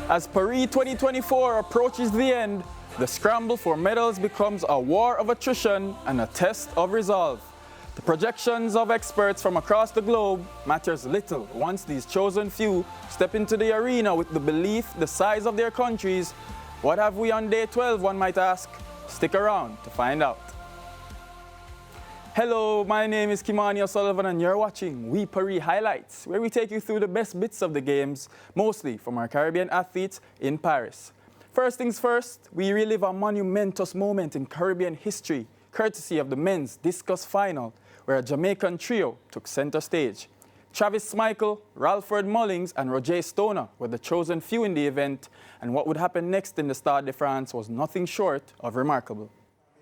As Paris 2024 approaches the end, the scramble for medals becomes a war of attrition and a test of resolve. The projections of experts from across the globe matters little once these chosen few step into the arena with the belief the size of their countries. What have we on day 12, one might ask? Stick around to find out. Hello, my name is Kimani O'Sullivan and you're watching We Paris Highlights, where we take you through the best bits of the games, mostly from our Caribbean athletes in Paris. First things first, we relive a monumentous moment in Caribbean history, courtesy of the men's discus final, where a Jamaican trio took center stage. Travis Michael, Ralford Mullings and Roger Stoner were the chosen few in the event, and what would happen next in the Stade de France was nothing short of remarkable.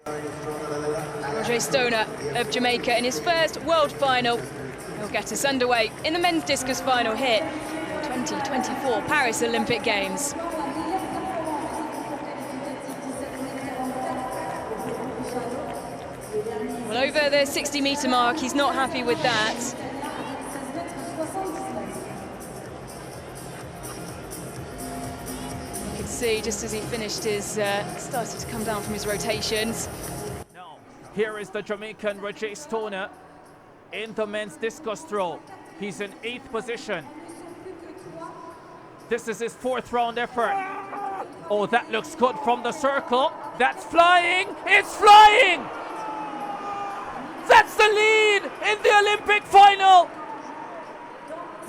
Roger Stoner of Jamaica in his first world final will get us underway in the men's discus final here at the 2024 Paris Olympic Games. Well, over the 60-metre mark, he's not happy with that. You can see just as he finished his, started to come down from his rotations. Here is the Jamaican Roger Stoner in the men's discus throw. He's in 8th position. This is his 4th round effort. Oh, that looks good from the circle. That's flying. It's flying. That's the lead in the Olympic final.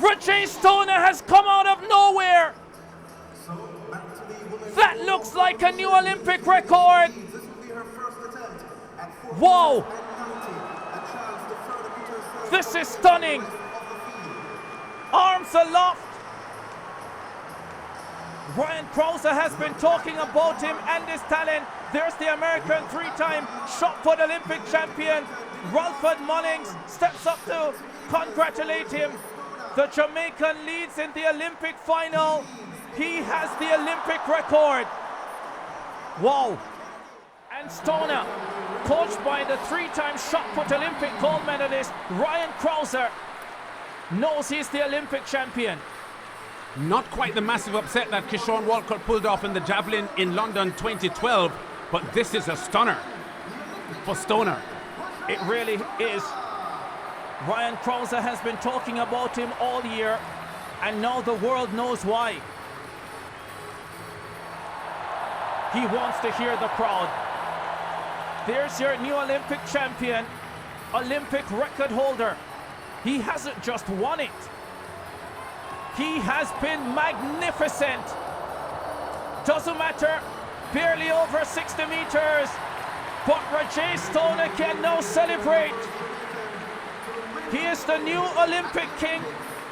Roger Stoner has come out of nowhere. That looks like a new Olympic record. Whoa! This is stunning! Arms aloft! Ryan Krauser has been talking about him and his talent. There's the American 3-time shot put Olympic champion. Ralford Mullings steps up to congratulate him. The Jamaican leads in the Olympic final. He has the Olympic record. Wow! And Stoner, coached by the 3-time shot put Olympic gold medalist Ryan Krauser, knows he's the Olympic champion. Not quite the massive upset that Kishon Walcott pulled off in the javelin in London 2012, but this is a stunner for Stoner. It really is. Ryan Krauser has been talking about him all year, and now the world knows why. He wants to hear the crowd. There's your new Olympic champion, Olympic record holder. He hasn't just won it. He has been magnificent. Doesn't matter, barely over 60 meters, but Roger Stoner can now celebrate. He is the new Olympic king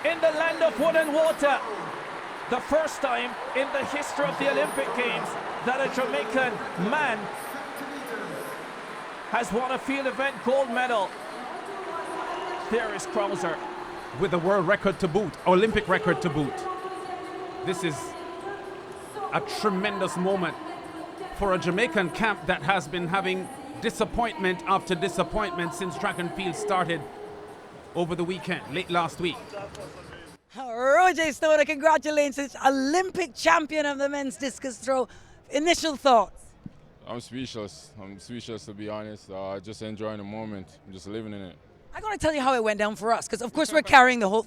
in the land of wood and water. The first time in the history of the Olympic Games that a Jamaican man has won a field event gold medal. There is Krauser. With a world record to boot, Olympic record to boot. This is a tremendous moment for a Jamaican camp that has been having disappointment after disappointment since track and field started over the weekend, late last week. Roger Stoner, congratulations, Olympic champion of the men's discus throw. Initial thoughts? I'm speechless. To be honest. Just enjoying the moment. I'm just living in it. I'm going to tell you how it went down for us, because of course we're carrying the whole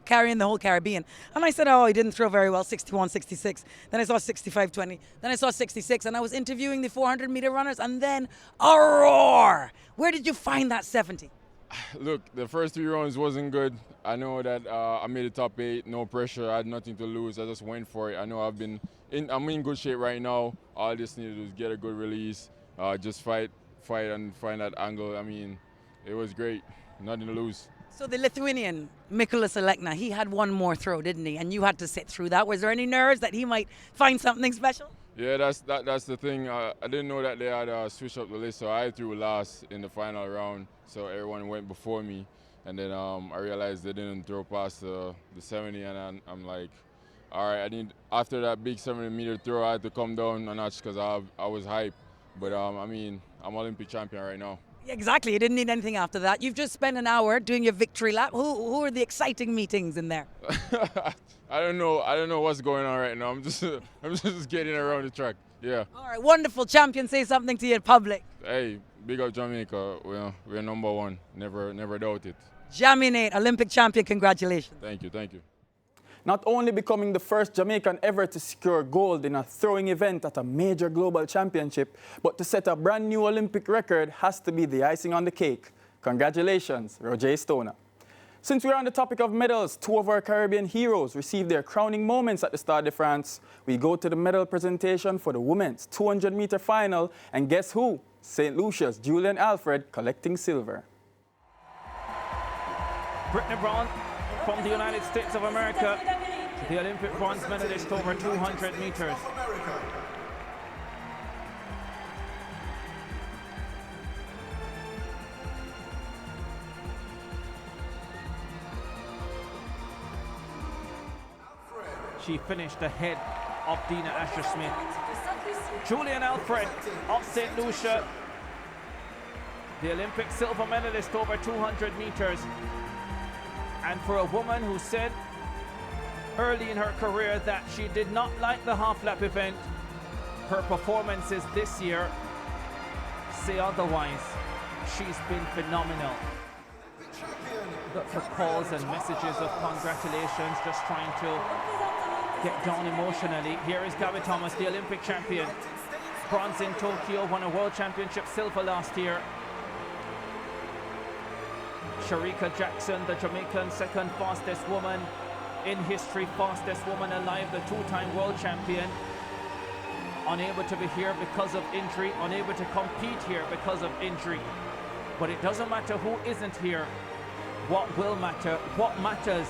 Caribbean. And I said, oh, he didn't throw very well, 61, 66. Then I saw 65, 20. Then I saw 66, and I was interviewing the 400-meter runners, and then a roar. Where did you find that 70? Look, the first 3 rounds wasn't good. I know that I made the top 8, no pressure. I had nothing to lose. I just went for it. I know I'm in good shape right now. All I just needed was get a good release, just fight and find that angle. I mean, it was great. Nothing to lose. So the Lithuanian, Mikolas Alekna, he had one more throw, didn't he? And you had to sit through that. Was there any nerves that he might find something special? Yeah, that's the thing. I didn't know that they had switched up the list, so I threw last in the final round. So everyone went before me, and then I realized they didn't throw past the 70, and I'm like, all right, after that big 70-meter throw, I had to come down a notch because I was hyped. But I mean, I'm Olympic champion right now. Exactly. You didn't need anything after that. You've just spent an hour doing your victory lap. Who are the exciting meetings in there? I don't know what's going on right now. I'm just getting around the track. Yeah. All right, wonderful. Champion, say something to your public. Hey, big up Jamaica. We're number one. Never doubt it. Jaminate, Olympic champion, congratulations. Thank you. Not only becoming the first Jamaican ever to secure gold in a throwing event at a major global championship, but to set a brand new Olympic record has to be the icing on the cake. Congratulations, Roger Stoner. Since we're on the topic of medals, two of our Caribbean heroes received their crowning moments at the Stade de France. We go to the medal presentation for the women's 200-meter final, and guess who? St. Lucia's Julian Alfred collecting silver. Brittany Brown from the United States of America, the Olympic bronze medalist over 200 meters. She finished ahead of Dina Asher-Smith. Julian Alfred of St. Lucia, the Olympic silver medalist over 200 meters. And for a woman who said early in her career that she did not like the half-lap event, her performances this year say otherwise. She's been phenomenal. The calls and messages of congratulations, just trying to get down emotionally. Here is Gabby Thomas, the Olympic champion. Bronze in Tokyo, won a world championship silver last year. Sharika Jackson, the Jamaican second fastest woman in history, fastest woman alive, the two-time world champion. Unable to be here because of injury, unable to compete here because of injury. But it doesn't matter who isn't here. What will matter, what matters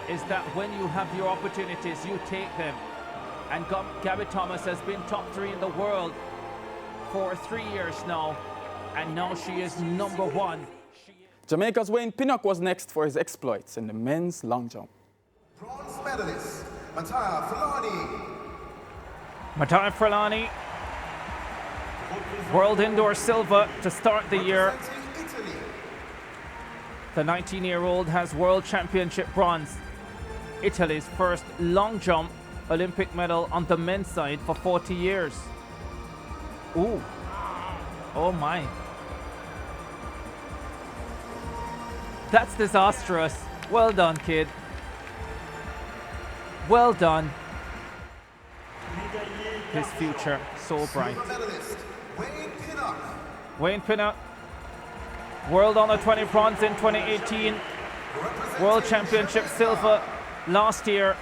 is that when you have your opportunities, you take them. And Gabby Thomas has been top 3 in the world for 3 years now, and now she is number 1. Jamaica's Wayne Pinnock was next for his exploits in the men's long jump. Bronze medalist, Mattia Fulani. Mattia Fulani, world indoor silver to start the year. The 19-year-old has world championship bronze. Italy's first long jump Olympic medal on the men's side for 40 years. Ooh, oh my. That's disastrous. Well done, kid. Well done. His future so bright. Wayne Pinnock, world under 20 bronze in 2018, world championship silver last year,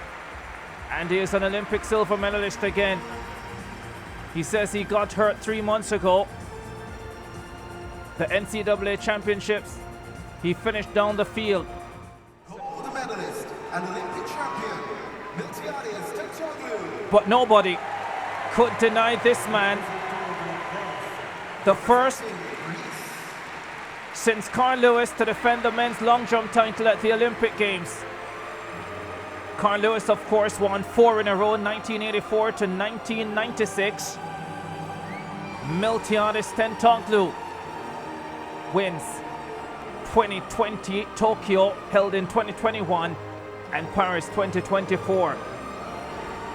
and he is an Olympic silver medalist again. He says he got hurt 3 months ago. The NCAA championships, he finished down the field. Gold medalist and Olympic champion, but nobody could deny this man, the first since Carl Lewis to defend the men's long jump title at the Olympic Games. Carl Lewis, of course, won 4 in a row, 1984 to 1996. Miltiadis Tentoglou wins 2020 Tokyo, held in 2021, and Paris 2024.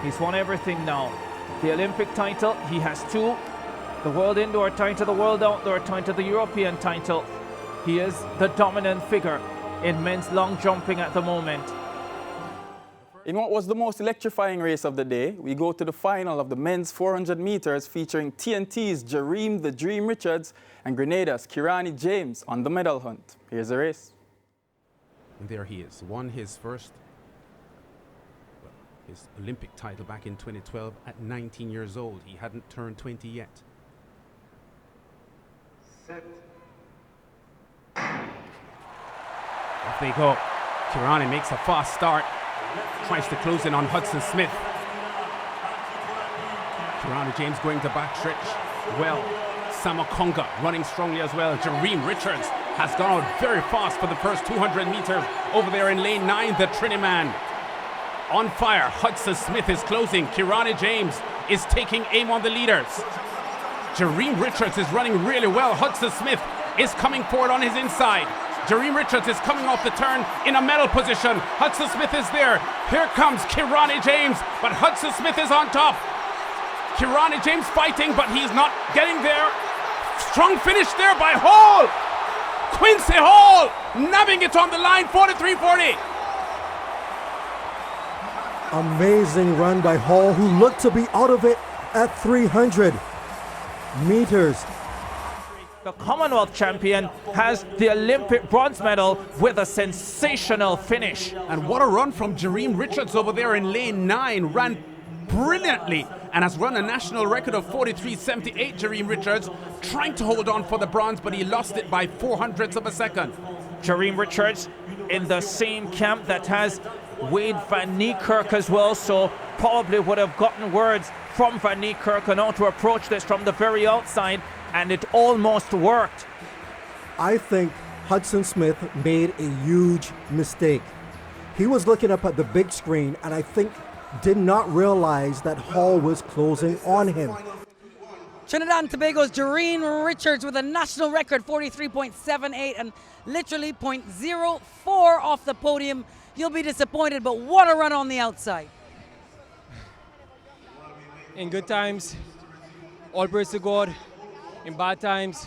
He's won everything now. The Olympic title, he has 2. The world indoor title, the world outdoor title, the European title. He is the dominant figure in men's long jumping at the moment. In what was the most electrifying race of the day, we go to the final of the men's 400 meters featuring TNT's Jareem the Dream Richards and Grenada's Kirani James on the medal hunt. Here's the race. And there he is, won his first his Olympic title back in 2012 at 19 years old. He hadn't turned 20 yet. Set. Off they go. Kirani makes a fast start. Tries to close in on Hudson Smith. Kirani James going to backstretch. Well, Samakonga running strongly as well. Jareem Richards has gone out very fast for the first 200 meters over there in lane 9. The Trini man on fire. Hudson Smith is closing. Kirani James is taking aim on the leaders. Jareem Richards is running really well. Hudson Smith is coming forward on his inside. Jareem Richards is coming off the turn in a medal position. Hudson Smith is there. Here comes Kirani James, but Hudson Smith is on top. Kirani James fighting, but he's not getting there. Strong finish there by Hall. Quincy Hall nabbing it on the line, 43-40. Amazing run by Hall, who looked to be out of it at 300 meters. The Commonwealth champion has the Olympic bronze medal with a sensational finish. And what a run from Jareem Richards over there in lane 9. Ran brilliantly and has run a national record of 43.78. Jareem Richards trying to hold on for the bronze, but he lost it by 0.04 of a second. Jareem Richards in the same camp that has Wade van Niekerk as well, so probably would have gotten words from van Niekerk on how to approach this from the very outside, and it almost worked. I think Hudson Smith made a huge mistake. He was looking up at the big screen and I think did not realize that Hall was closing on him. Trinidad and Tobago's Jareem Richards with a national record 43.78 and literally 0.04 off the podium. You'll be disappointed, but what a run on the outside. In good times, all praise to God. In bad times,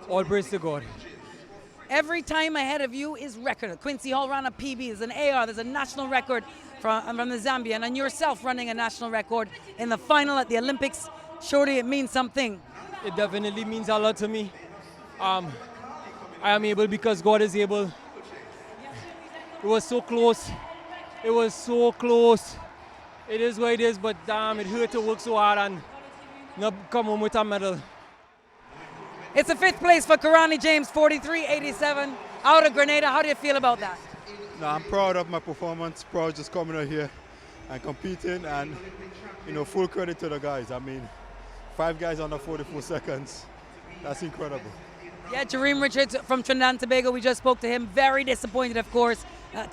all praise to God. Every time ahead of you is record. Quincy Hall ran a PB, there's an AR, there's a national record from the Zambian, and yourself running a national record in the final at the Olympics. Surely it means something. It definitely means a lot to me. I am able because God is able. It was so close. It was so close. It is what it is, but damn, it hurt to work so hard and not come home with a medal. It's a 5th place for Kirani James, 43.87 out of Grenada. How do you feel about that? No, I'm proud of my performance, proud just coming out here and competing, and full credit to the guys. I mean, 5 guys under 44 seconds, that's incredible. Yeah, Jareem Richards from Trinidad and Tobago, we just spoke to him. Very disappointed, of course,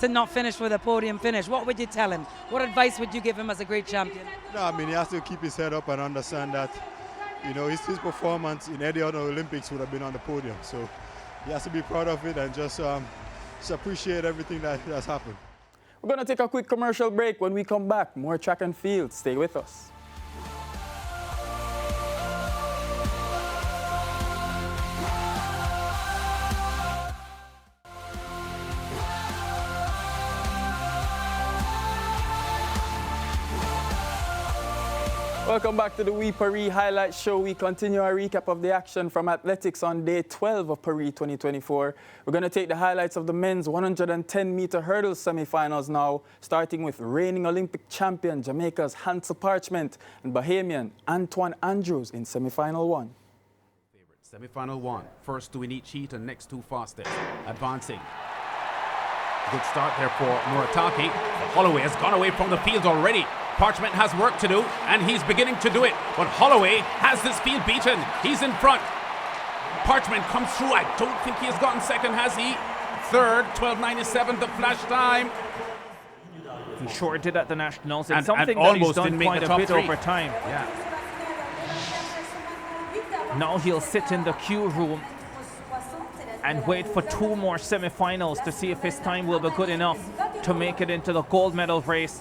to not finish with a podium finish. What would you tell him? What advice would you give him as a great champion? No, I mean, he has to keep his head up and understand that, his performance in any other Olympics would have been on the podium. So he has to be proud of it and just appreciate everything that has happened. We're going to take a quick commercial break. When we come back, more track and field. Stay with us. Welcome back to the We Paris Highlights Show. We continue our recap of the action from athletics on day 12 of Paris 2024. We're going to take the highlights of the men's 110-meter hurdle semifinals now, starting with reigning Olympic champion Jamaica's Hansel Parchment and Bahamian Antoine Andrews in semifinal 1. Semifinal 1, first 2 in each heat and next 2 fastest. Advancing. Good start there for Murataki. Holloway has gone away from the field already. Parchment has work to do, and he's beginning to do it. But Holloway has this field beaten. He's in front. Parchment comes through. I don't think he has gotten second, has he? Third, 12.97, the flash time. He sure did at the Nationals. It's And something that almost he's done didn't make quite the a top bit 3. over time. Yeah. Now he'll sit in the queue room and wait for 2 more semifinals to see if his time will be good enough to make it into the gold medal race.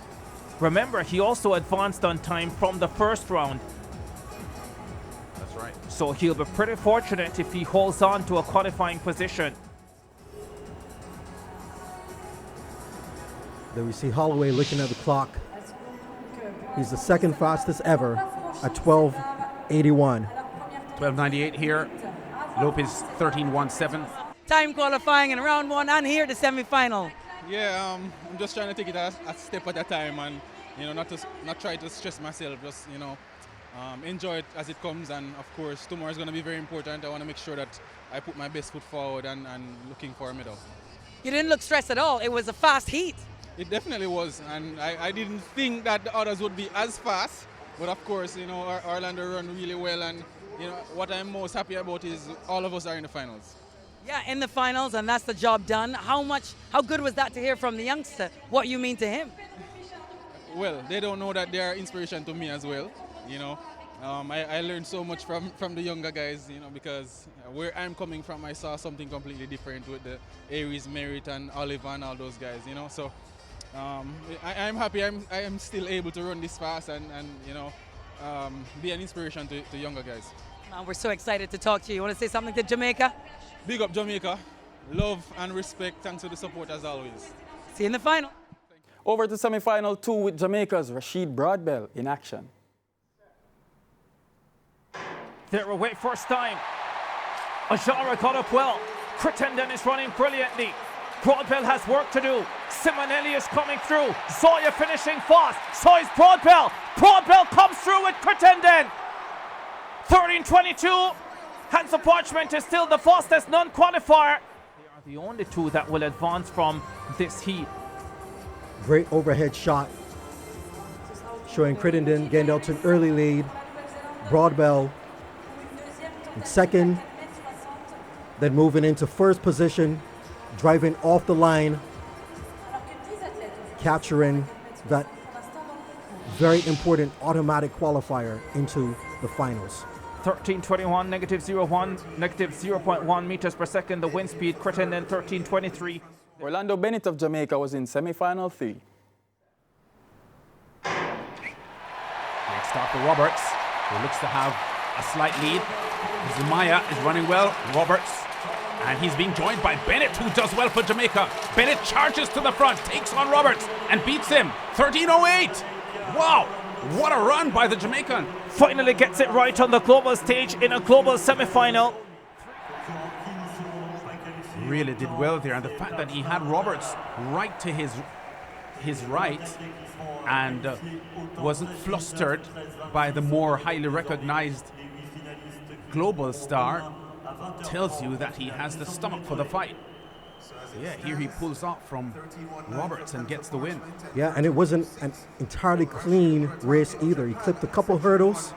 Remember, he also advanced on time from the first round. That's right. So he'll be pretty fortunate if he holds on to a qualifying position. There we see Holloway looking at the clock. He's the second fastest ever at 12.81. 12.98 here. Lopez 13.17. Time qualifying in round 1 and here the semifinal. Yeah, I'm just trying to take it a step at a time and, not try to stress myself, just, enjoy it as it comes. And of course, tomorrow is going to be very important. I want to make sure that I put my best foot forward and looking for a medal. You didn't look stressed at all. It was a fast heat. It definitely was, and I didn't think that the others would be as fast. But of course, Orlando run really well, and what I'm most happy about is all of us are in the finals. Yeah, in the finals, and that's the job done. How good was that to hear from the youngster, what you mean to him? Well, they don't know that they are inspiration to me as well, I learned so much from the younger guys, you know, because where I'm coming from, I saw something completely different with the Aries, Merritt, and Oliver and all those guys, you know. So I'm happy I am still able to run this fast and you know, be an inspiration to younger guys. Man, we're so excited to talk to you. You want to say something to Jamaica? Big up Jamaica. Love and respect. Thanks for the support as always. See you in the final. Over to semi-final 2 with Jamaica's Rashid Broadbell in action. They're away first time. Ajara got up well. Crittenden is running brilliantly. Broadbell has work to do. Simonelli is coming through. Zoya finishing fast. So is Broadbell. Broadbell comes through with Crittenden. 13:22. Hansa Parchment is still the fastest non-qualifier. They are the only two that will advance from this heat. Great overhead shot, showing Crittenden getting out to an early lead. Broadbell in second, then moving into first position, driving off the line, capturing that very important automatic qualifier into the finals. 13:21, -0.1, -0.1 meters per second. The wind speed, Crittenden 13:23. Orlando Bennett of Jamaica was in semi-final 3. Great start for Roberts, who looks to have a slight lead. Zumaya is running well. Roberts, and he's being joined by Bennett, who does well for Jamaica. Bennett charges to the front, takes on Roberts, and beats him. 13:08. Wow, what a run by the Jamaican. Finally gets it right on the global stage in a global semi-final. Really did well there, and the fact that he had Roberts right to his right and wasn't flustered by the more highly recognized global star tells you that he has the stomach for the fight. Yeah, here he pulls off from Roberts and gets the win. Yeah, and it wasn't an entirely clean race either. He clipped a couple hurdles,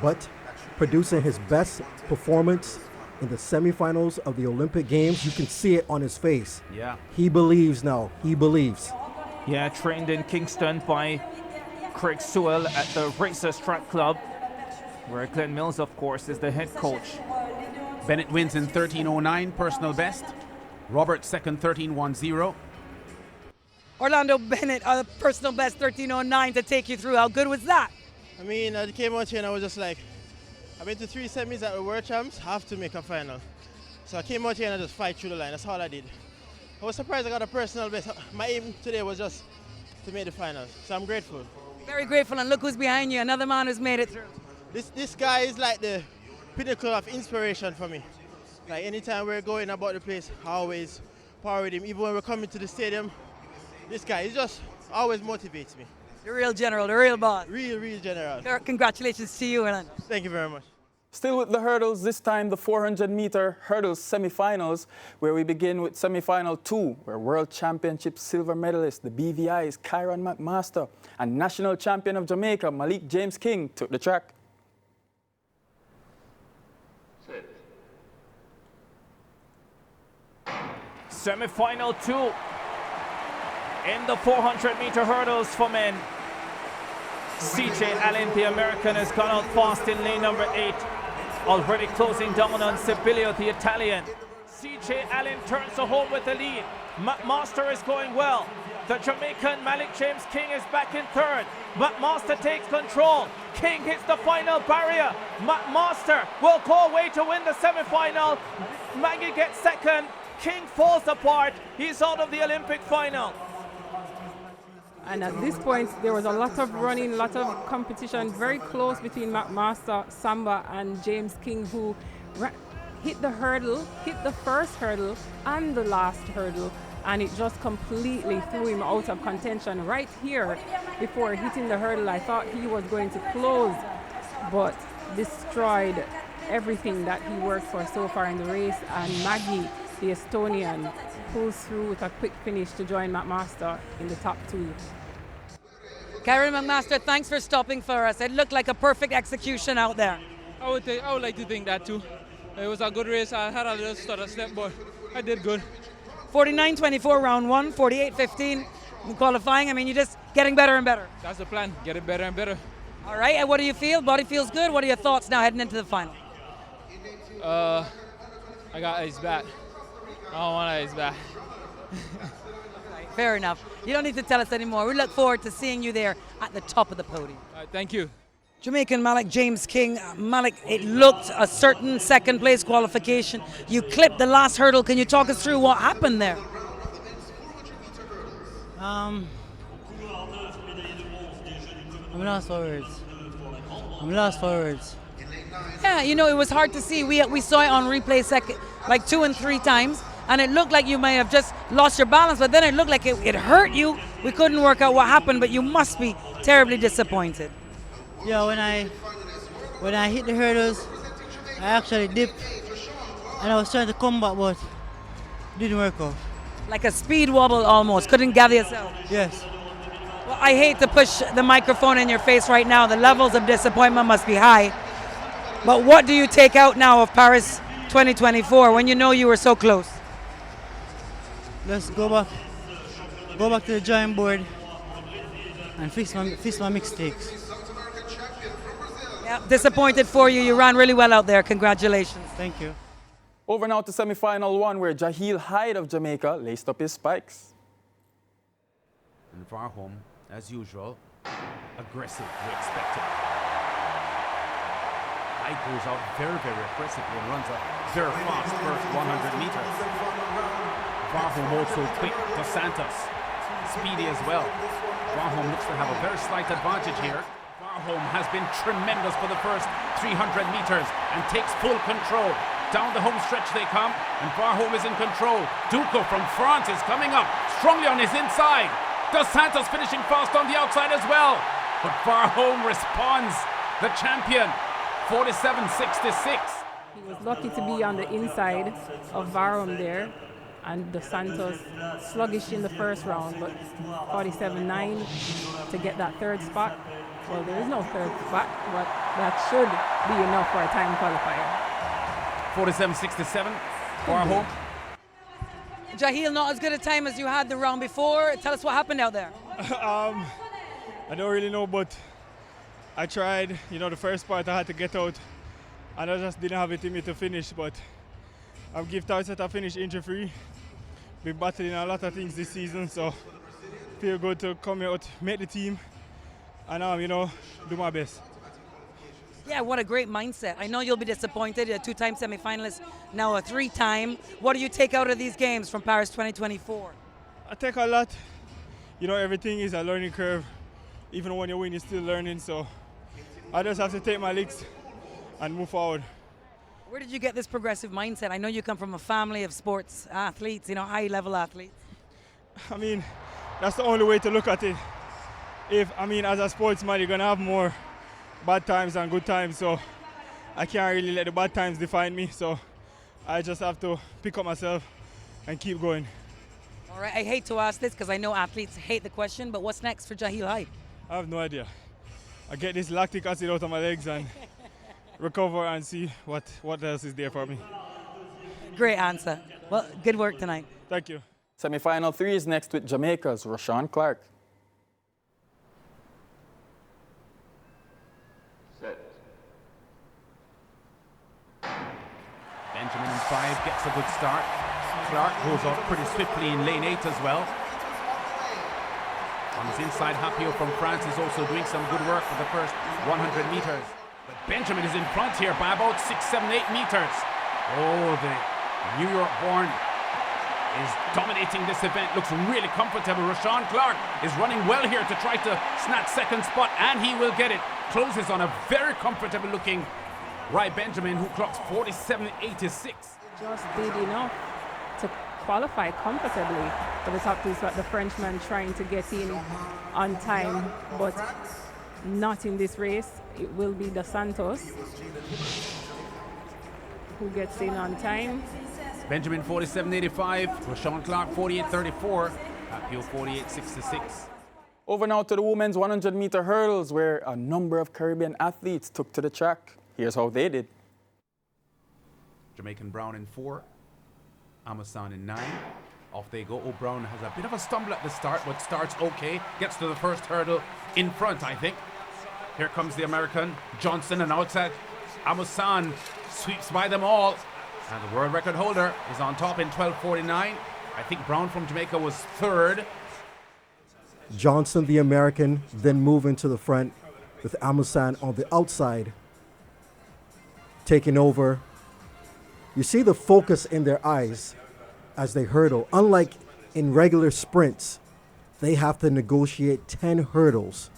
but producing his best performance in the semifinals of the Olympic Games. You can see it on his face. Yeah. He believes now. He believes. Yeah, trained in Kingston by Craig Sewell at the Racers Track Club, where Glenn Mills, of course, is the head coach. Bennett wins in 13:09, personal best. Roberts second, 13:10. Orlando Bennett, personal best 13:09 to take you through. How good was that? I mean, I came out here and I was just like, I've been to 3 semis at the World Champs, have to make a final. So I came out here and I just fight through the line. That's all I did. I was surprised I got a personal best. My aim today was just to make the finals. So I'm grateful. Very grateful, and look who's behind you. Another man who's made it through. This guy is like the pinnacle of inspiration for me. Like anytime we're going about the place, I always power with him. Even when we're coming to the stadium, this guy is just always motivates me. The real general, the real boss. Real general. Congratulations to you, Orlando. Thank you very much. Still with the hurdles, this time the 400-meter hurdles semifinals, where we begin with semifinal 2, where World Championship silver medalist, the BVI's Kyron McMaster, and national champion of Jamaica, Malik James King, took the track. Semi-final 2 in the 400-meter hurdles for men. CJ Allen, the American, has gone out fast in lane number 8, already closing down on Sibilio, the Italian. CJ Allen turns to home with the lead. McMaster is going well. The Jamaican Malik James King is back in third. McMaster takes control. King hits the final barrier. McMaster will go away to win the semi-final. Maggie gets second. King falls apart. He's out of the Olympic final. And at this point, there was a lot of running, a lot of competition, very close between McMaster, Samba, and James King, who hit the hurdle, hit the first hurdle and the last hurdle, and it just completely threw him out of contention. Right here, before hitting the hurdle, I thought he was going to close, but destroyed everything that he worked for so far in the race, and Maggie, the Estonian, pulls through with a quick finish to join McMaster in the top 2. Kyron McMaster, thanks for stopping for us. It looked like a perfect execution out there. I would like to think that too. It was a good race. I had a little stutter step, but I did good. 49-24 round 1, 48-15 in qualifying. I mean, you're just getting better and better. That's the plan. Get it better and better. All right, and what do you feel? Body feels good. What are your thoughts now heading into the final? I got ice back. I don't want ice back. Fair enough. You don't need to tell us anymore. We look forward to seeing you there at the top of the podium. Thank you. Jamaican Malik James King. Malik, it looked a certain second place qualification. You clipped the last hurdle. Can you talk us through what happened there? I'm lost for words. Yeah, you know, it was hard to see. We saw it on replay like 2 and 3 times, and it looked like you may have just lost your balance, but then it looked like it hurt you. We couldn't work out what happened, but you must be terribly disappointed. Yeah, when I hit the hurdles, I actually dipped, and I was trying to come back, but it didn't work out. Like a speed wobble almost. Couldn't gather yourself. Yes. Well, I hate to push the microphone in your face right now. The levels of disappointment must be high. But what do you take out now of Paris 2024 when you know you were so close? Let's go back to the drawing board and fix my mistakes. Yeah, disappointed for you. You ran really well out there. Congratulations. Thank you. Over now to semi-final 1, where Jaheel Hyde of Jamaica laced up his spikes. And Varholm, as usual, aggressive, we expected. Hyde goes out very, very aggressively and runs a very fast first 100 meters. Varholm also quick. Dos Santos, speedy as well. Varholm looks to have a very slight advantage here. Varholm has been tremendous for the first 300 meters and takes full control. Down the home stretch they come, and Varholm is in control. Duco from France is coming up strongly on his inside. Dos Santos finishing fast on the outside as well. But Varholm responds. The champion, 47.66. He was lucky to be on the inside of Varholm there, and Dos Santos sluggish in the first round, but 47.9 to get that third spot. Well, there is no third spot, but that should be enough for a time qualifier. 47.67, Varholm. Jaheel, not as good a time as you had the round before. Tell us what happened out there. I don't really know, but I tried. You know, the first part I had to get out, and I just didn't have it in me to finish. But I've give thanks that I finished injury-free. Been battling a lot of things this season, so feel good to come out, make the team, and you know, do my best. Yeah, what a great mindset. I know you'll be disappointed. You're a 2-time semifinalist, now a 3-time. What do you take out of these games from Paris 2024? I take a lot. You know, everything is a learning curve. Even when you win, you're still learning. So I just have to take my licks and move forward. Where did you get this progressive mindset? I know you come from a family of sports athletes, you know, high-level athletes. I mean, that's the only way to look at it. As a sportsman, you're going to have more bad times and good times, so I can't really let the bad times define me, so I just have to pick up myself and keep going. All right, I hate to ask this because I know athletes hate the question, but what's next for Jaheel Hyde? I have no idea. I get this lactic acid out of my legs and recover and see what else is there for me. Great answer. Well, good work tonight. Thank you. Semi-final 3 is next with Jamaica's Rashawn Clark. Benjamin in 5 gets a good start. Clark goes off pretty swiftly in lane 8 as well. On his inside, Hapio from France is also doing some good work for the first 100 meters. But Benjamin is in front here by about 6, 7, 8 meters. Oh, the New York-born is dominating this event. Looks really comfortable. Rashawn Clark is running well here to try to snatch second spot, and he will get it. Closes on a very comfortable looking Rai Benjamin, who clocks 47.86. Just did enough to qualify comfortably for the top 2 spot. The Frenchman trying to get in on time, but not in this race. It will be Dos Santos who gets in on time. Benjamin 47.85, Rashawn Clark 48.34, Apio 48.66. Over now to the women's 100-meter hurdles, where a number of Caribbean athletes took to the track. Here's how they did. Jamaican Brown in 4, Amasan in 9. Off they go. O'Brown has a bit of a stumble at the start, but starts okay. Gets to the first hurdle in front, I think. Here comes the American. Johnson and outside. Amusan sweeps by them all. And the world record holder is on top in 12:49. I think Brown from Jamaica was third. Johnson, the American, then moving to the front with Amusan on the outside, taking over. You see the focus in their eyes as they hurdle. Unlike in regular sprints, they have to negotiate 10 hurdles.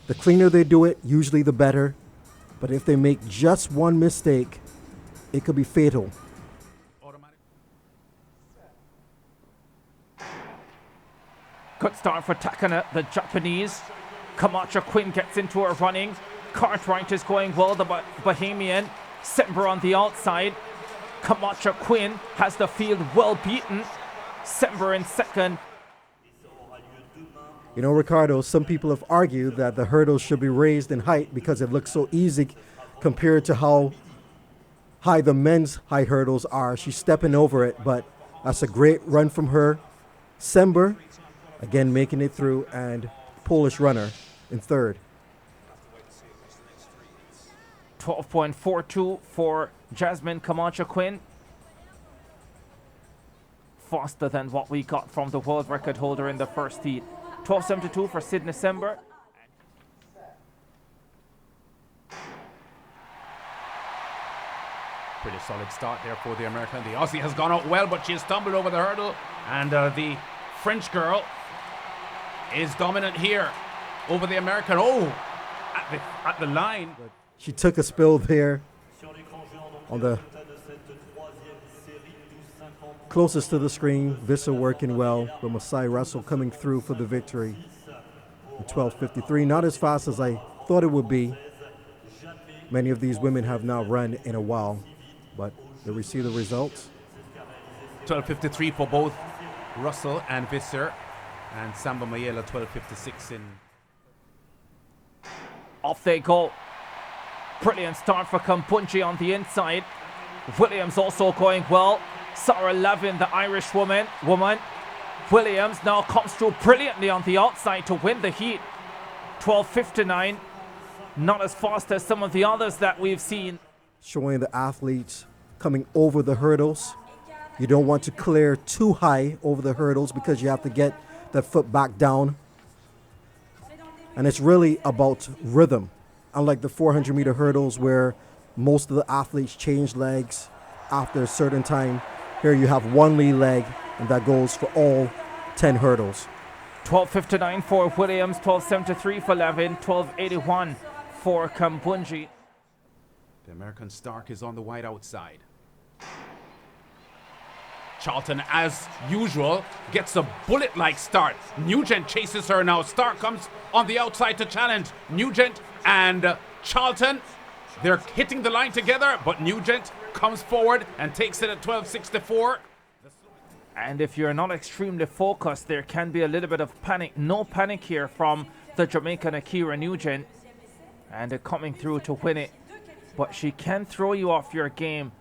The cleaner they do it, usually the better. But if they make just one mistake, it could be fatal. Good start for Takana, the Japanese. Camacho Quinn gets into her running. Cartwright is going well, the Bahamian. Sember on the outside. Camacho Quinn has the field well beaten. Sember in second. You know, Ricardo, some people have argued that the hurdles should be raised in height because it looks so easy compared to how high the men's high hurdles are. She's stepping over it, but that's a great run from her. Sember, again, making it through, and Polish runner in third. 12.42 for Jasmine Camacho Quinn. Faster than what we got from the world record holder in the first heat. 12.72 for Sydney Sember. Pretty solid start there for the American. The Aussie has gone out well, but she has stumbled over the hurdle. And the French girl is dominant here over the American. Oh, at the line. But she took a spill there on the closest to the screen. Visser working well, but Masai Russell coming through for the victory. 12:53, not as fast as I thought it would be. Many of these women have not run in a while, but did we see the results? 12:53 for both Russell and Visser, and Samba Mayela 12:56 in. Off they go. Brilliant start for Kampunji on the inside. Williams also going well. Sarah Levin, the Irish woman. Williams now comes through brilliantly on the outside to win the heat. 12:59. Not as fast as some of the others that we've seen. Showing the athletes coming over the hurdles. You don't want to clear too high over the hurdles because you have to get that foot back down. And it's really about rhythm. Unlike the 400-meter hurdles where most of the athletes change legs after a certain time, here you have one lead leg, and that goes for all 10 hurdles. 12:59 for Williams, 12:73 for Levin, 12:81 for Kampunji. The American Stark is on the wide outside. Charlton, as usual, gets a bullet-like start. Nugent chases her now. Stark comes on the outside to challenge. Nugent and Charlton, they're hitting the line together, but Nugent comes forward and takes it at 12:64. And if you're not extremely focused, there can be a little bit of panic. No panic here from the Jamaican Akira Nugent. And they're coming through to win it. But she can throw you off your game.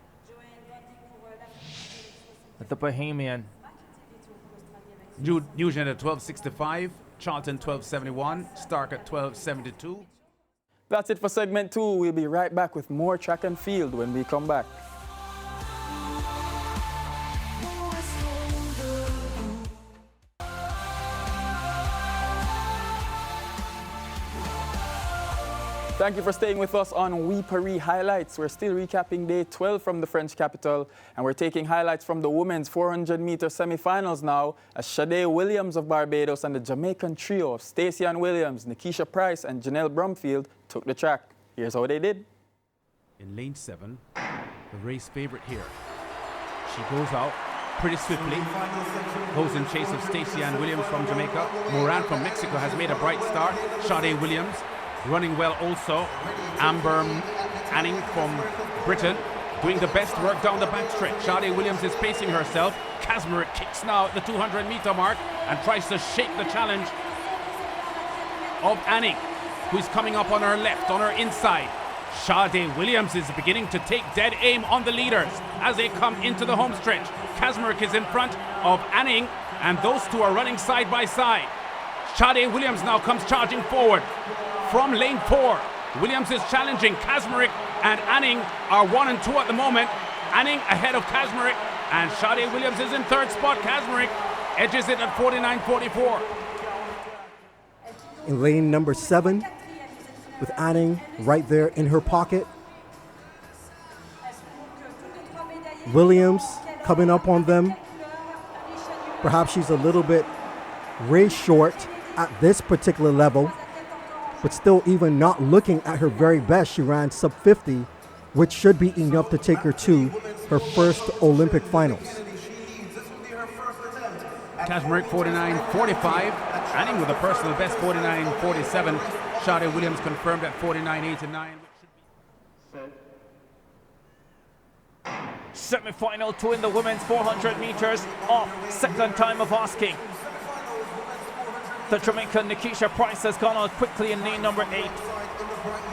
The Bahamian. Nugent at 12:65. Charlton 12:71. Stark at 12:72. That's it for segment 2. We'll be right back with more track and field when we come back. Thank you for staying with us on We Paris Highlights. We're still recapping day 12 from the French capital, and we're taking highlights from the women's 400-meter semifinals now as Sade Williams of Barbados and the Jamaican trio of Stacey Ann Williams, Nikisha Price, and Janelle Brumfield took the track. Here's how they did. In lane 7, the race favorite here. She goes out pretty swiftly, goes in chase of Stacey Ann Williams from Jamaica. Moran from Mexico has made a bright start. Sade Williams running well also. Amber Anning from Britain doing the best work down the backstretch. Sade Williams is pacing herself. Kasmerick kicks now at the 200-meter mark and tries to shake the challenge of Anning, who's coming up on her left, on her inside. Sade Williams is beginning to take dead aim on the leaders as they come into the home stretch. Kasmerick is in front of Anning, and those two are running side by side. Sade Williams now comes charging forward from lane 4. Williams is challenging. Kazmarek and Anning are 1 and 2 at the moment. Anning ahead of Kazmarek, and Sade Williams is in third spot. Kazmarek edges it at 49.44. In lane number 7, with Anning right there in her pocket. Williams coming up on them. Perhaps she's a little bit race short at this particular level, but still even not looking at her very best. She ran sub 50, which should be enough to take her to her first Olympic finals. Kazmarek 49.45. Anning with a personal best 49.47. Sade Williams confirmed at 49.89. Semi-final 2 in the women's 400 meters off second time of asking. The Jamaican Nikisha Price has gone out quickly in lane number 8.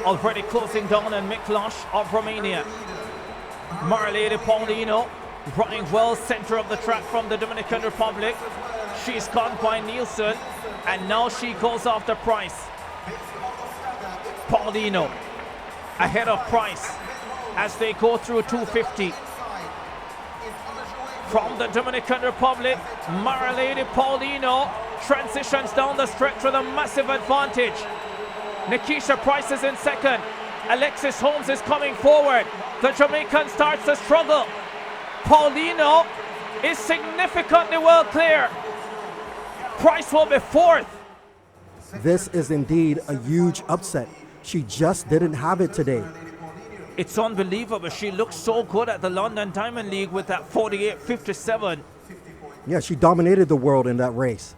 Already closing down on Miklosh of Romania. Marlene Paulino running well center of the track from the Dominican Republic. She's gone by Nielsen, and now she goes after Price. Paulino ahead of Price as they go through 250. From the Dominican Republic, Marlene Paulino transitions down the stretch with a massive advantage. Nikisha Price is in second. Alexis Holmes is coming forward. The Jamaican starts to struggle. Paulino is significantly well clear. Price will be fourth. This is indeed a huge upset. She just didn't have it today. It's unbelievable. She looked so good at the London Diamond League with that 48.57. Yeah, she dominated the world in that race.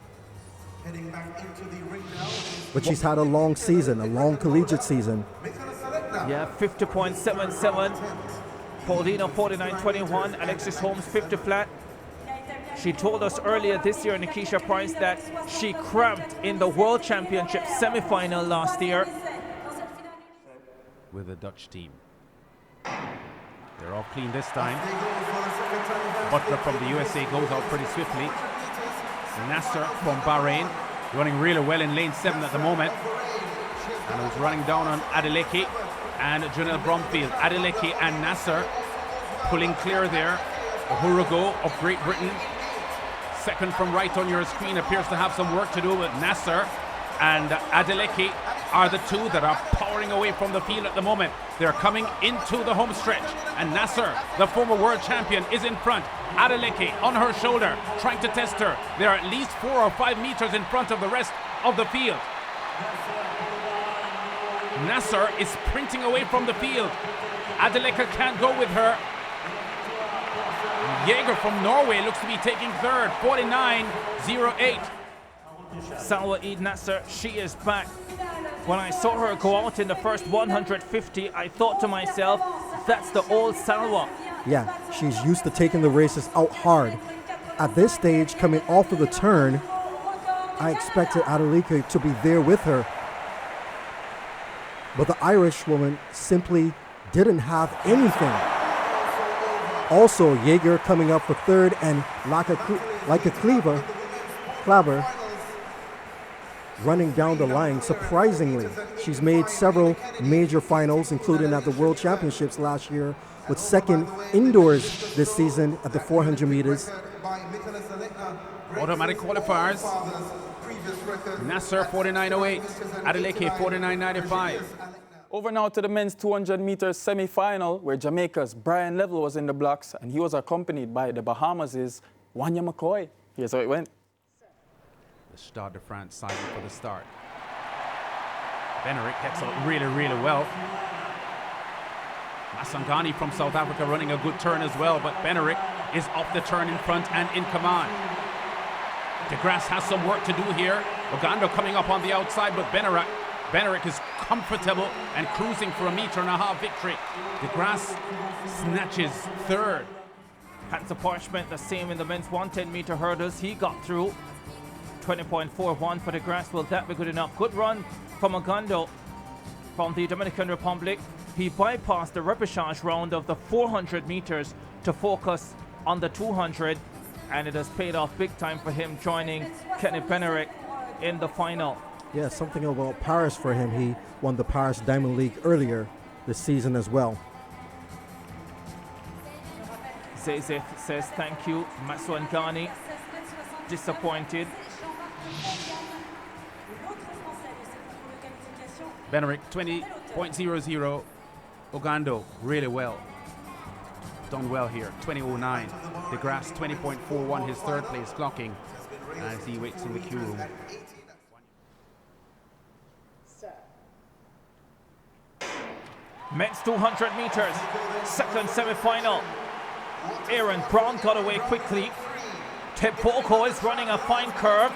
But she's had a long season, a long collegiate season. Yeah, 50.77. Paulino 49.21. Alexis Holmes 50 flat. She told us earlier this year, Nikisha Price, that she cramped in the World Championship semi-final last year. With the Dutch team. They're all clean this time. Butler from the USA goes out pretty swiftly. Nasser from Bahrain running really well in lane 7 at the moment. And was running down on Adeleke and Janelle Bromfield. Adeleke and Nasser pulling clear there. Urugo of Great Britain, second from right on your screen, appears to have some work to do with Nasser and Adeleke are the two that are powering away from the field at the moment. They're coming into the home stretch, and Nasser, the former world champion, is in front. Adeleke on her shoulder, trying to test her. They're at least 4 or 5 meters in front of the rest of the field. Nasser is sprinting away from the field. Adeleke can't go with her. Jaeger from Norway looks to be taking third, 49.08. Salwa Eid Nasser, she is back. When I saw her go out in the first 150, I thought to myself, that's the old Salwa. Yeah, she's used to taking the races out hard. At this stage, coming off of the turn, I expected Adeleke to be there with her. But the Irish woman simply didn't have anything. Also, Jaeger coming up for third, and like a Claver running down the line. Surprisingly, she's made several major finals, including at the World Championships last year, with second indoors this season at the 400 meters. Automatic qualifiers. Nasser 49.08, Adeleke 49.95. Over now to the men's 200 meters semi-final, where Jamaica's Brian Level was in the blocks, and he was accompanied by the Bahamas' Wanya McCoy. Here's how it went. The Stade de France side for the start. Benerick gets out really, really well. Masangani from South Africa running a good turn as well, but Benerick is off the turn in front and in command. DeGrasse has some work to do here. Ogando coming up on the outside, but Benerick is comfortable and cruising for a 1.5 meter victory. DeGrasse snatches third. Hansa Parchment the same in the men's 110 meter hurdles. He got through. 20.41 for DeGrasse. Will that be good enough? Good run from Ogando from the Dominican Republic. He bypassed the repechage round of the 400 meters to focus on the 200, and it has paid off big time for him, joining Kenny Benerick in the final. Yeah, something about Paris for him. He won the Paris Diamond League earlier this season as well. Zezef says thank you. Maswangani disappointed. Benerick 20.00. Ogando really well. Done well here. 20.09. DeGrasse 20.41, his third place clocking as he waits in the queue room. Men's 200 meters, second semi-final. Aaron Brown got away quickly. Teboko is running a fine curve.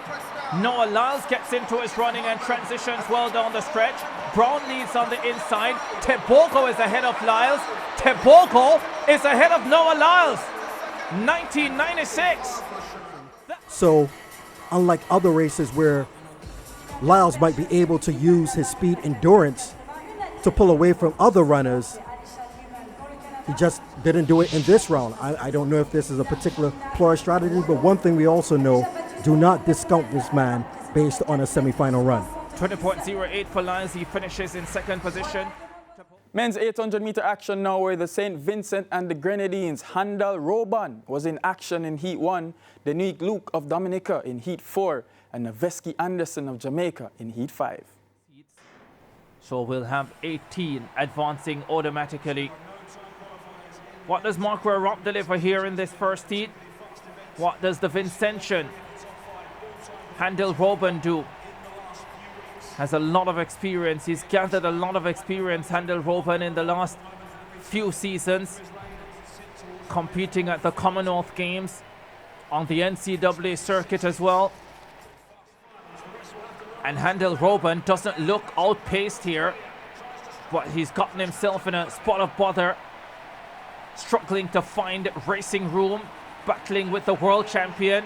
Noah Lyles gets into his running and transitions well down the stretch. Brown leads on the inside. Teboko is ahead of Lyles. Teboko is ahead of Noah Lyles. 1996. So, unlike other races where Lyles might be able to use his speed endurance to pull away from other runners, he just didn't do it in this round. I don't know if this is a particular ploy strategy, but one thing we also know, do not discount this man based on a semi-final run. 20.08 for Lyles. He finishes in second position. Men's 800-meter action now, where the St. Vincent and the Grenadines' Handel Roban was in action in Heat 1, Danique Luke of Dominica in Heat 4, and Naveski Anderson of Jamaica in Heat 5. So we'll have 18 advancing automatically. What does Mark Rob deliver here in this first heat? What does the Vincentian Handel Roban do? Has a lot of experience. He's gathered a lot of experience, Handel Roban, in the last few seasons, competing at the Commonwealth Games, on the NCAA circuit as well. And Handel Roban doesn't look outpaced here, but he's gotten himself in a spot of bother, struggling to find racing room, battling with the world champion.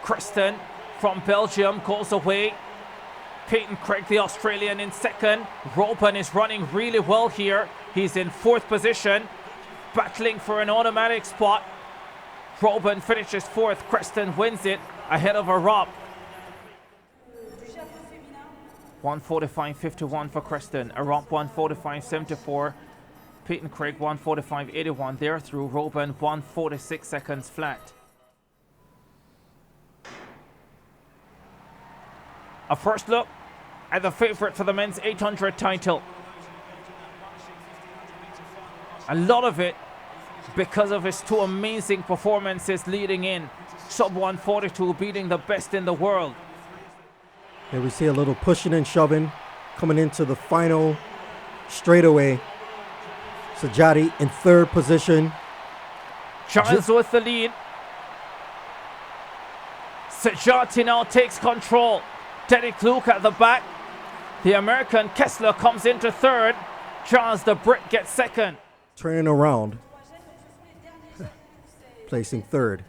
Kristen from Belgium goes away. Peyton Craig, the Australian, in second. Roban is running really well here. He's in fourth position, battling for an automatic spot. Roban finishes fourth. Kristen wins it ahead of Rob. 1:45.51 for Kristen. Rob 1:45.74. Peyton Craig 1:45.81. They're through. Roban 1:46 seconds flat. A first look at the favorite for the men's 800 title. A lot of it because of his two amazing performances leading in. Sub 142, beating the best in the world. Here we see a little pushing and shoving coming into the final straightaway. Sajati in third position. Charles with the lead. Sajati now takes control. Derek Luke at the back. The American Kessler comes into third. Charles the Brit gets second. Turning around. Placing third.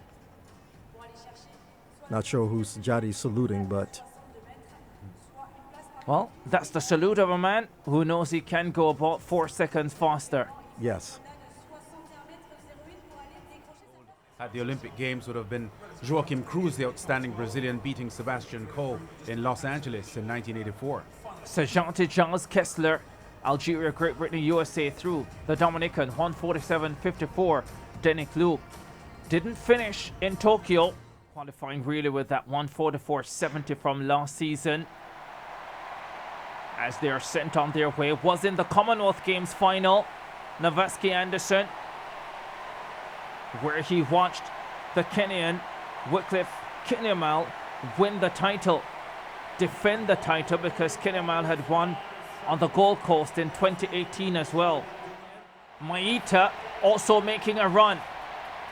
Not sure who Sajati's saluting, but... Well, that's the salute of a man who knows he can go about 4 seconds faster. Yes. At the Olympic Games would have been Joaquim Cruz, the outstanding Brazilian, beating Sebastian Coe in Los Angeles in 1984. Sajati Charles Kessler, Algeria, Great Britain, USA through. The Dominican 1:47.54. Danique Luke didn't finish in Tokyo, qualifying really with that 1:44.70 from last season. As they are sent on their way, was in the Commonwealth Games final. Naveski Anderson, where he watched the Kenyan Wycliffe Kinyamal win the title, defend the title, because Kinyamal had won on the Gold Coast in 2018 as well. Maita also making a run.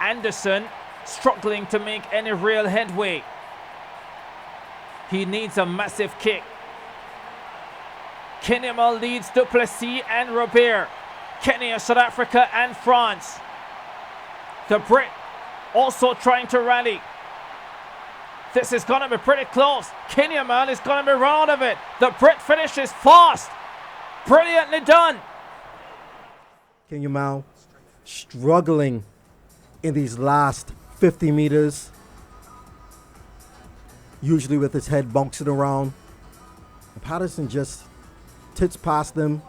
Anderson struggling to make any real headway. He needs a massive kick. Kinyamal leads Duplessis and Robert. Kenya, South Africa and France. The Brit also trying to rally. This is going to be pretty close. Kinyamal is going to be round of it. The Brit finishes fast. Brilliantly done. Kinyamal struggling in these last 50 meters. usually with his head bouncing around. And Patterson just tits past them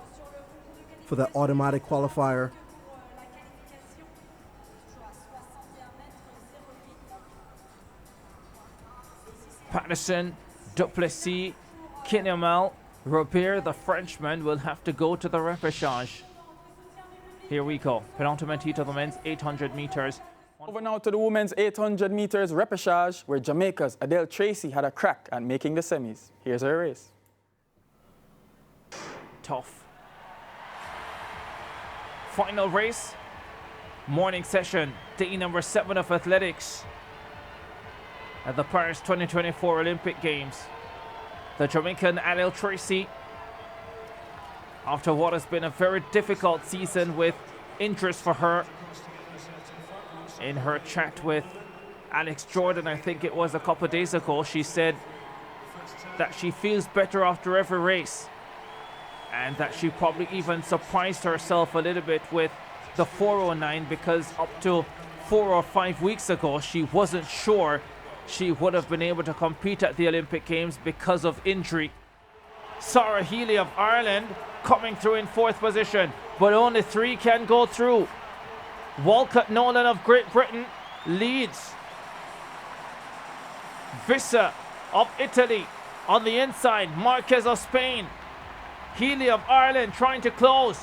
for the automatic qualifier. Patterson, Duplessis, Kinnemel, Robert, the Frenchman, will have to go to the repechage. Here we go. Penultimate heat of the men's 800 meters. Over now to the women's 800 meters repechage, where Jamaica's Adele Tracy had a crack at making the semis. Here's her race. Tough. Final race. Morning session. Day number 7 of athletics at the Paris 2024 Olympic Games. The Jamaican Adele Tracy, after what has been a very difficult season with injuries for her, in her chat with Alex Jordan, I think it was a couple of days ago, she said that she feels better after every race, and that she probably even surprised herself a little bit with the 409, because up to 4 or 5 weeks ago she wasn't sure she would have been able to compete at the Olympic Games because of injury. Sarah Healy of Ireland coming through in 4th position, but only 3 can go through. Walcott Nolan of Great Britain leads. Vissa of Italy on the inside. Marquez of Spain. Healy of Ireland trying to close.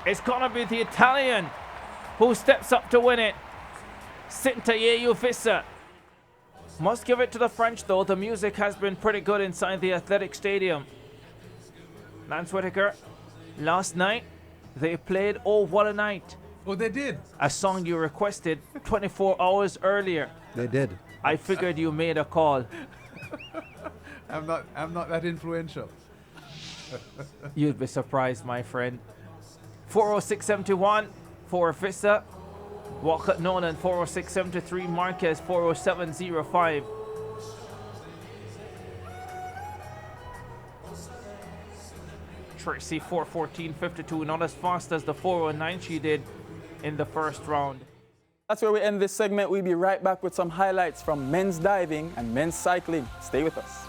It's going to be the Italian who steps up to win it. Cintayeyu Vissa. Must give it to the French though. The music has been pretty good inside the athletic stadium. Lance Whitaker, last night they played Oh What a Night. Oh, they did? A song you requested 24 hours earlier. They did. I figured you made a call. I'm not that influential. You'd be surprised, my friend. 406.71 for Vissa. Walcott Nolan 406.73. Marquez 407.05. Tracy 414.52, not as fast as the 409 she did in the first round. That's where we end this segment. We'll be right back with some highlights from men's diving and men's cycling. Stay with us.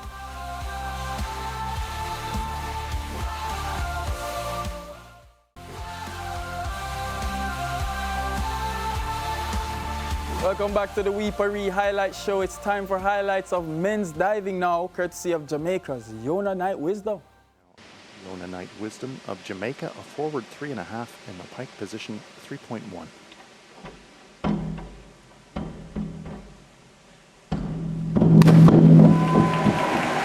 Welcome back to the We Paris Highlight Show. It's time for highlights of men's diving now, courtesy of Jamaica's Yona Knight Wisdom. Yona Knight Wisdom of Jamaica, a forward 3.5 in the pike position 3.1.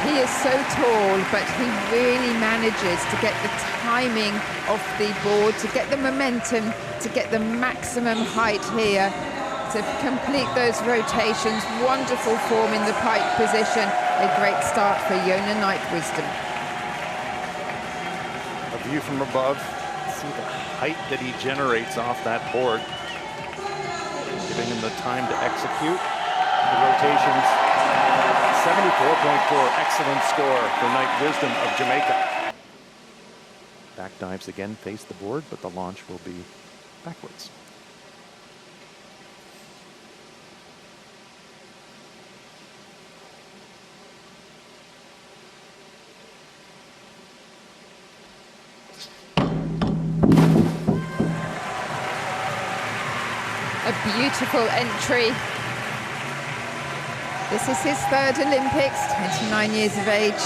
He is so tall, but he really manages to get the timing of the board, to get the momentum, to get the maximum height here, to complete those rotations. Wonderful form in the pike position. A great start for Yona Knight Wisdom. A view from above, see the height that he generates off that board, giving him the time to execute the rotations. 74.4, excellent score for Knight Wisdom of Jamaica. Back dives again face the board, but the launch will be backwards. A beautiful entry. This is his 3rd Olympics, 29 years of age.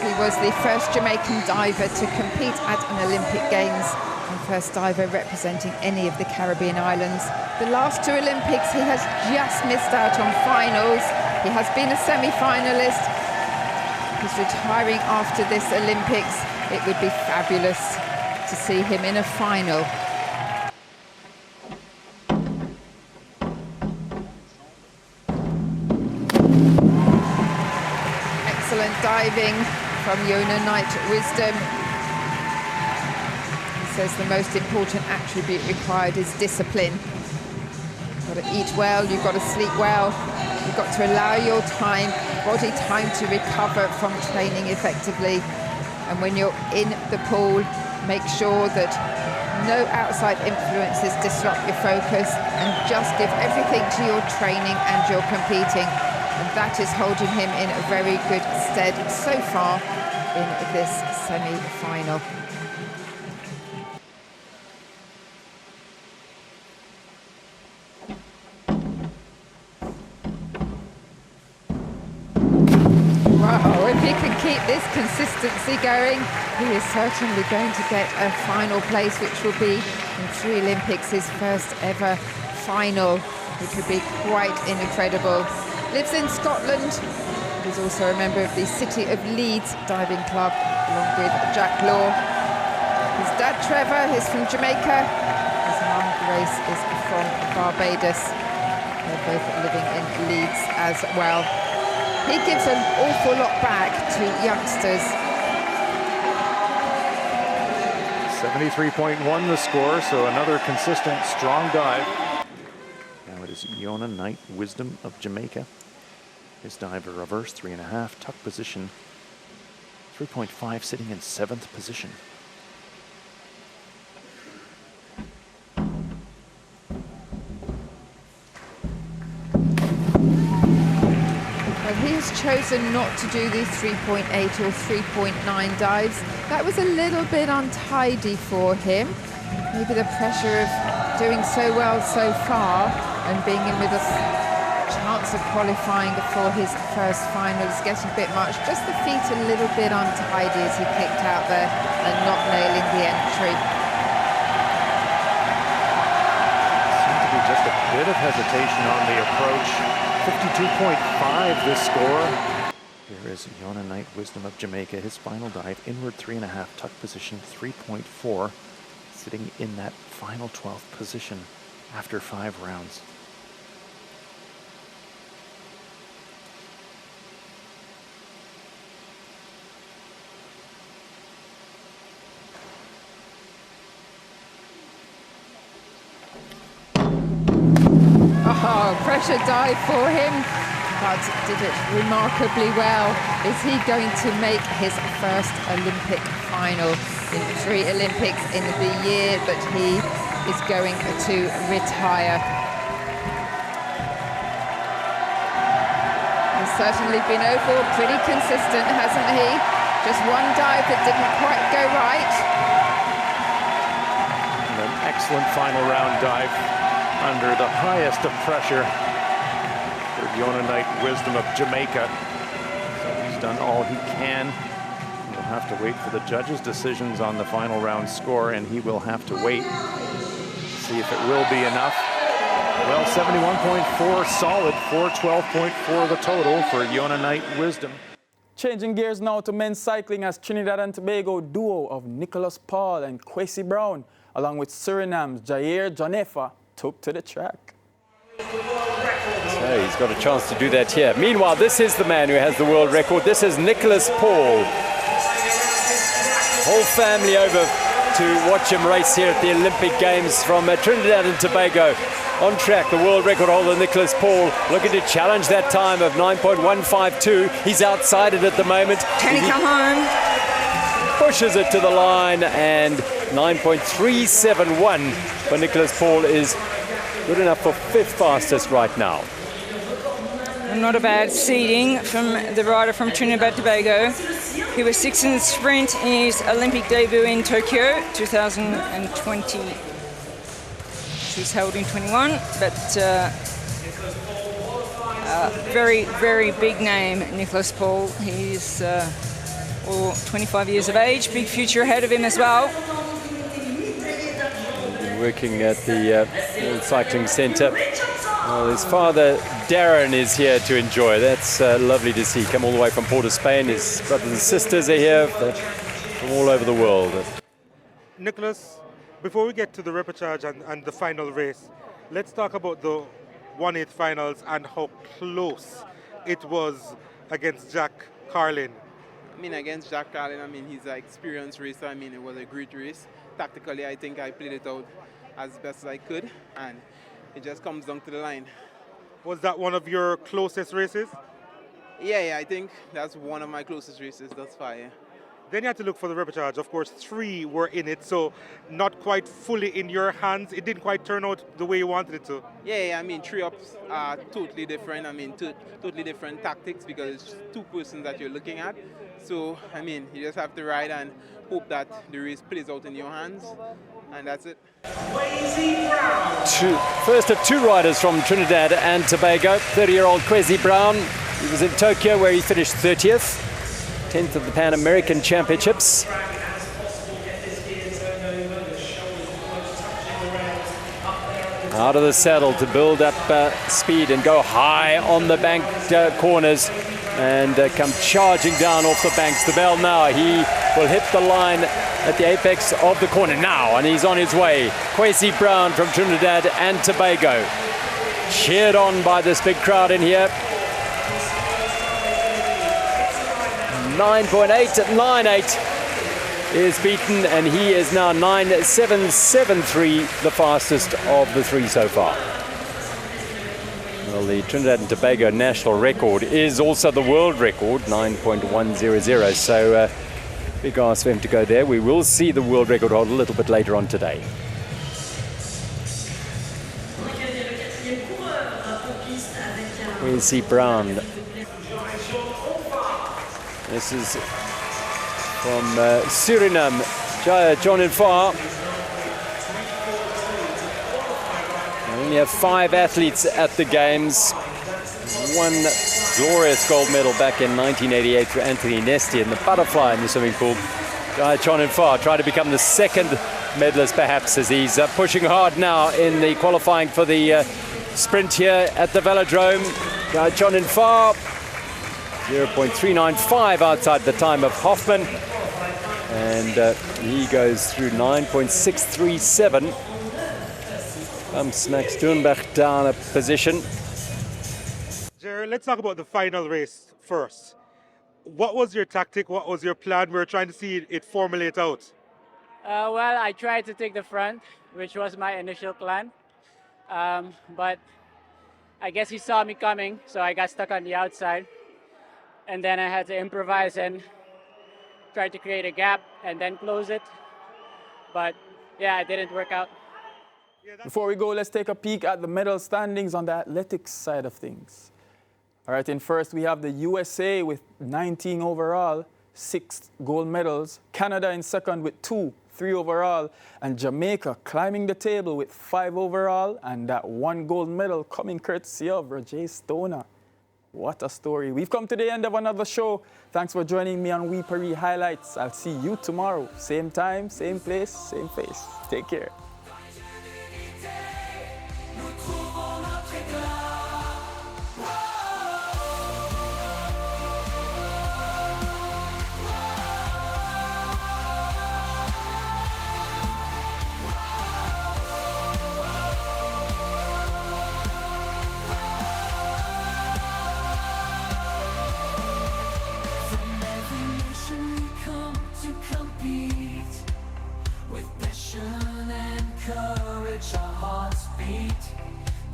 He was the first Jamaican diver to compete at an Olympic Games and first diver representing any of the Caribbean islands. The last 2 Olympics he has just missed out on finals. He has been a semi-finalist. He's retiring after this Olympics. It would be fabulous to see him in a final. Excellent diving from Yona Knight Wisdom. He says the most important attribute required is discipline. You've got to eat well, you've got to sleep well, you've got to allow your body time to recover from training effectively. And when you're in the pool, make sure that no outside influences disrupt your focus, and just give everything to your training and your competing. And that is holding him in a very good stead so far in this semi-final. Wow, if he can keep this consistency going, he is certainly going to get a final place, which will be in 3 Olympics, his first ever final, which would be quite incredible. Lives in Scotland. He's also a member of the City of Leeds Diving Club, along with Jack Law. His dad, Trevor, is from Jamaica. His mum, Grace, is from Barbados. They're both living in Leeds as well. He gives an awful lot back to youngsters. 73.1 the score, so another consistent, strong dive. Now it is Iona Knight Wisdom of Jamaica. His dive a reverse 3.5, tuck position, 3.5, sitting in 7th position. Well, he has chosen not to do the 3.8 or 3.9 dives. That was a little bit untidy for him. Maybe the pressure of doing so well so far and being in with a chance of qualifying for his first final is getting a bit much. Just the feet a little bit untidy as he kicked out there and not nailing the entry. Seemed to be just a bit of hesitation on the approach. 52.5 this score. Here is Iona Knight Wisdom of Jamaica. His final dive, inward 3.5, tuck position 3.4, sitting in that final 12th position after 5 rounds. Oh, pressure dive for him, but did it remarkably well. Is he going to make his first Olympic final in 3 Olympics in the year that he is going to retire? He's certainly been overall pretty consistent, hasn't he? Just one dive that didn't quite go right. And an excellent final round dive under the highest of pressure for Iona Knight Wisdom of Jamaica. So he's done all he can. We'll have to wait for the judges' decisions on the final round score, and he will have to wait to see if it will be enough. Well, 71.4 solid, 412.4 the total for Iona Knight Wisdom. Changing gears now to men's cycling as Trinidad and Tobago duo of Nicholas Paul and Kwesi Brown, along with Suriname's Jair Jonefa, took to the track. So he's got a chance to do that here. Meanwhile, this is the man who has the world record. This is Nicholas Paul. Whole family over to watch him race here at the Olympic Games from Trinidad and Tobago. On track, the world record holder Nicholas Paul looking to challenge that time of 9.152. He's outside it at the moment. Can he come home? Pushes it to the line, and 9.371 for Nicholas Paul is good enough for 5th fastest right now. Not a bad seeding from the rider from Trinidad and Tobago. He was 6th in the sprint in his Olympic debut in Tokyo 2020. He's held in 21, but very, very big name, Nicholas Paul. He's 25 years of age, big future ahead of him as well. Been working at the World Cycling Centre. Well, his father, Darren, is here to enjoy. That's lovely to see. Come all the way from Port of Spain. His brothers and sisters are here from all over the world. Nicholas, before we get to the repechage and the final race, let's talk about the 1/8 finals and how close it was against Jack Carlin. I mean, against Jack Carlin, I mean, he's an experienced racer. I mean, it was a great race. Tactically, I think I played it out as best as I could, and it just comes down to the line. Was that one of your closest races? Yeah, I think that's one of my closest races thus far, yeah. Then you had to look for the repechage. Of course, 3 were in it, so not quite fully in your hands. It didn't quite turn out the way you wanted it to. Yeah, I mean, 3-ups are totally different. I mean, totally different tactics because it's 2 persons that you're looking at. So, I mean, you just have to ride and hope that the race plays out in your hands, and that's it. First of 2 riders from Trinidad and Tobago. 30-year-old Kwesi Brown. He was in Tokyo where he finished 30th. 10th of the Pan American Championships. Out of the saddle to build up speed and go high on the bank corners and come charging down off the banks. The bell now, he will hit the line at the apex of the corner now, and he's on his way. Kwesi Brown from Trinidad and Tobago. Cheered on by this big crowd in here. 9.898 is beaten, and he is now 9.773, the fastest of the 3 so far. Well, the Trinidad and Tobago national record is also the world record, 9.100. So big ask for him to go there. We will see the world record hold a little bit later on today. Kwesi Brown. This is from Suriname, John and Far. We only have 5 athletes at the Games. 1 glorious gold medal back in 1988 for Anthony Nesty in the butterfly in the swimming pool. John and Far trying to become the 2nd medalist perhaps, as he's pushing hard now in the qualifying for the sprint here at the velodrome. John and Far. 0.395 outside the time of Hoffman, and he goes through 9.637. Max Durnbach down a position. Jerry, let's talk about the final race first. What was your tactic? What was your plan? We were trying to see it formulate out. Well, I tried to take the front, which was my initial plan, but I guess he saw me coming, so I got stuck on the outside. And then I had to improvise and try to create a gap and then close it. But yeah, it didn't work out. Before we go, let's take a peek at the medal standings on the athletics side of things. All right, in first we have the USA with 19 overall, 6 gold medals. Canada in second with 2, 3 overall. And Jamaica climbing the table with 5 overall, and that 1 gold medal coming courtesy of Roger Stoner. What a story. We've come to the end of another show. Thanks for joining me on We Paris Highlights. I'll see you tomorrow. Same time, same place, same face. Take care.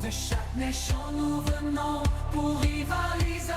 De chaque nation nous venons pour rivaliser.